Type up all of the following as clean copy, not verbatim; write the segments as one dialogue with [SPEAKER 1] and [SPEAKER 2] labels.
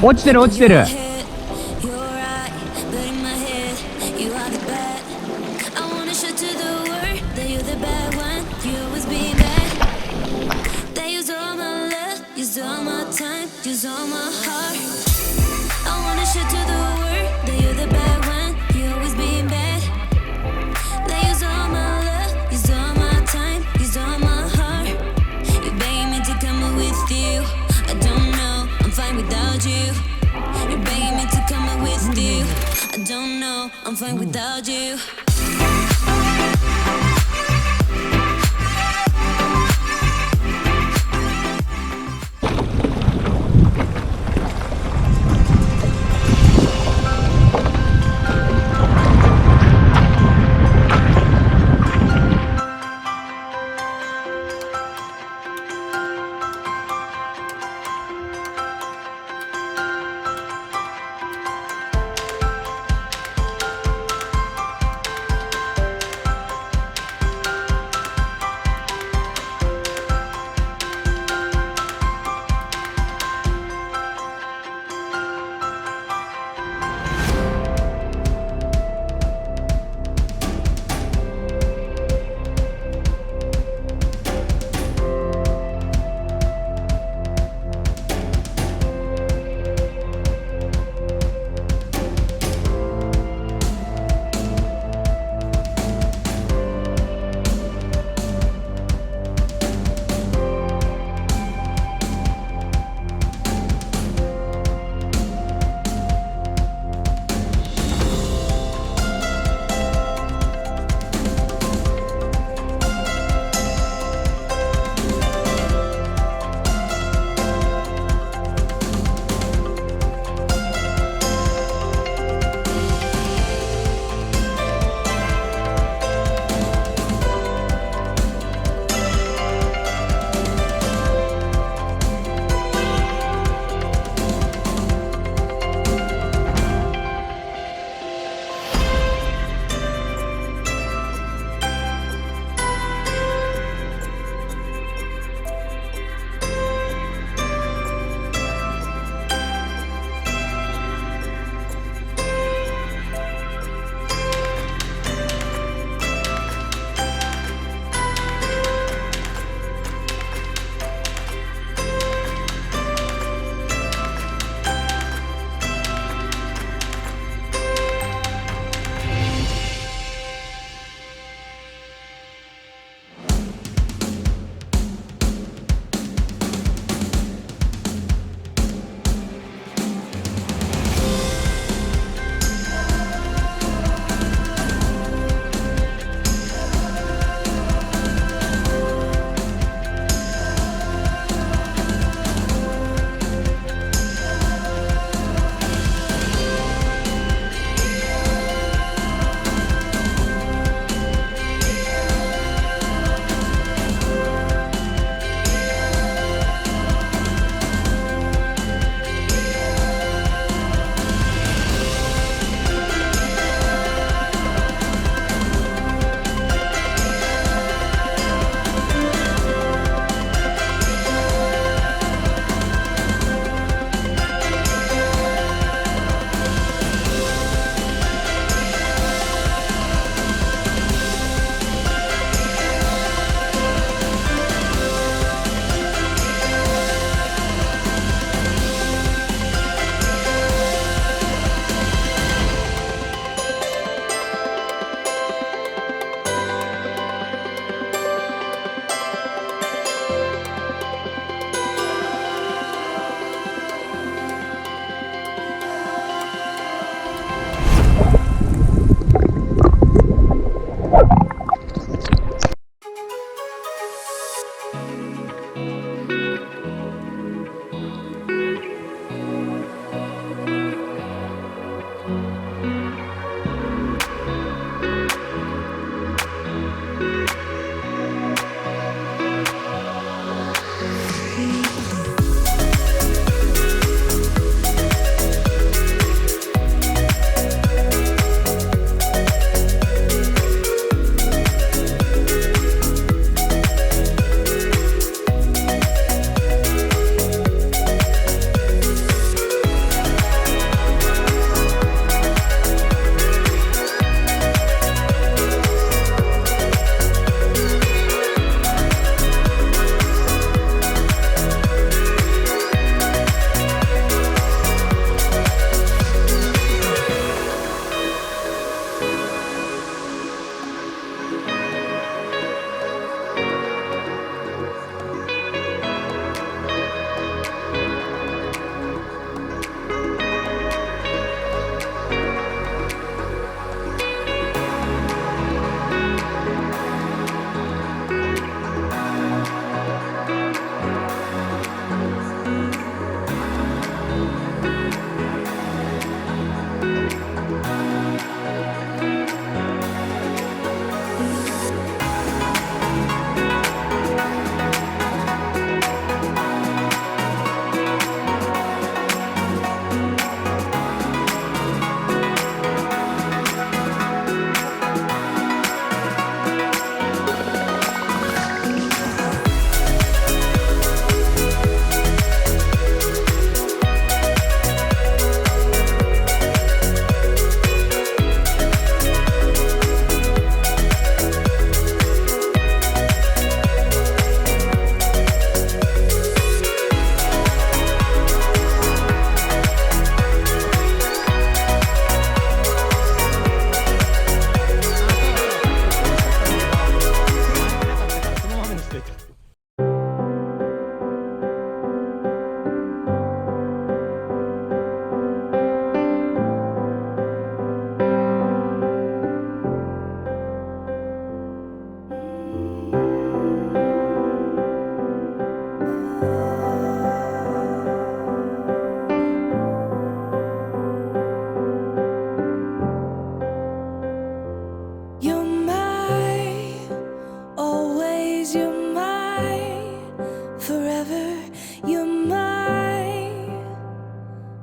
[SPEAKER 1] 落ちてる落ちてる。
[SPEAKER 2] I'm fine without you.
[SPEAKER 1] は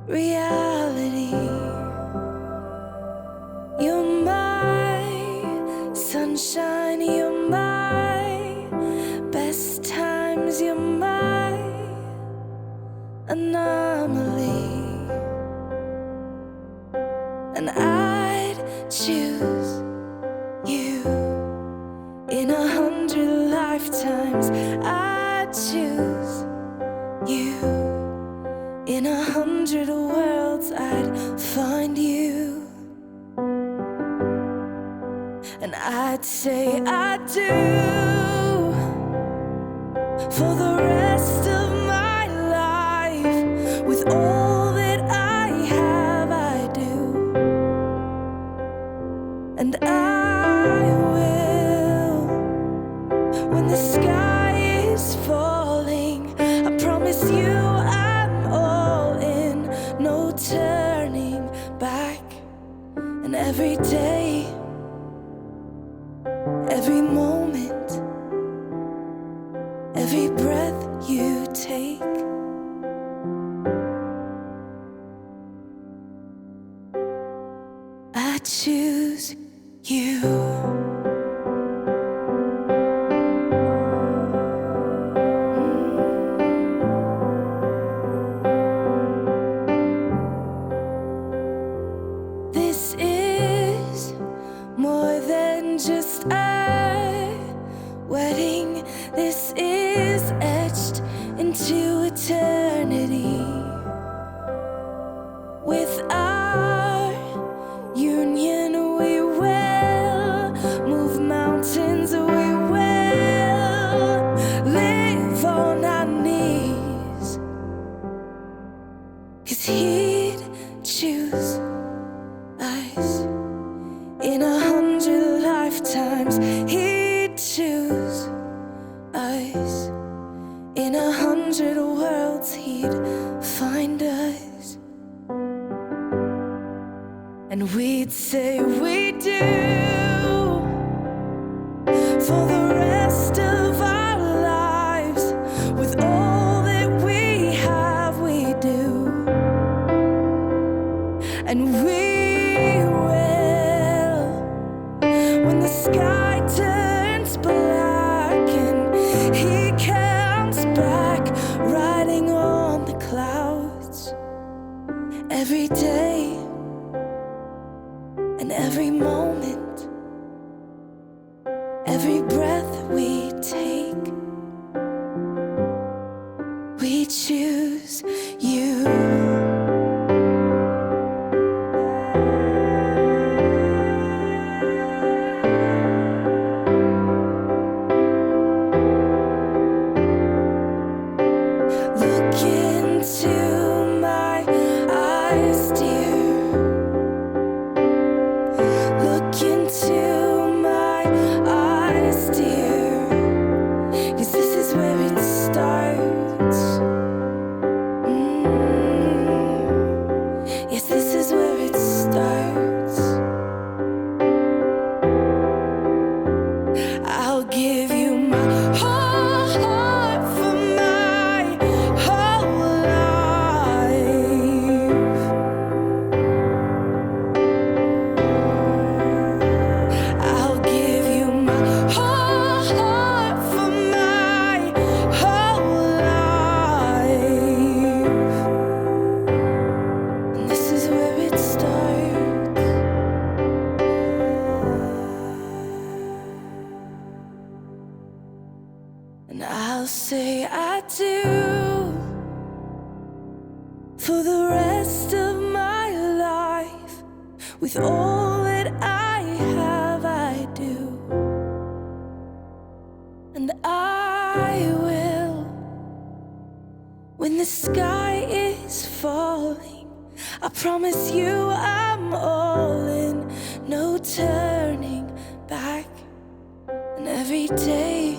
[SPEAKER 2] reality. You're my sunshine, you're my best times, you're my anomaly. And I'd choose you in 100 lifetimes. I'd choose you in 100 worlds. I'd find you, and I'd say I do for the rest of my life. With all that I have, I do, and I will when the sky is falling. I promise you I'm all in, no turning back. And every day, every moment, every breath you take, I choose you. This is more than just a wedding. This is etched into eternity. With our union, we will move mountains. We will live on our knees. 'Cause he'd choose us in 100 lifetimes. He'd choose us in 100 worlds. He'd find us, and we'd say we do for the rest of our lives. With all that we have, we do, and we will when the sky turns black and he comes back riding on the clouds. Every day and every moment, every breath we take, we choose you. Look into my eyes, dear. Look into my eyes, dear. 'Cause this is where it starts. Yes, this is where it starts. I'll give you my whole heart for my whole life. I'll give you my whole heart for my whole life. And this is where it starts. And I'll say I do for the rest of my life. With all that I have, I do, and I will when the sky is falling. I promise you I'm all in, no turning back. And every day,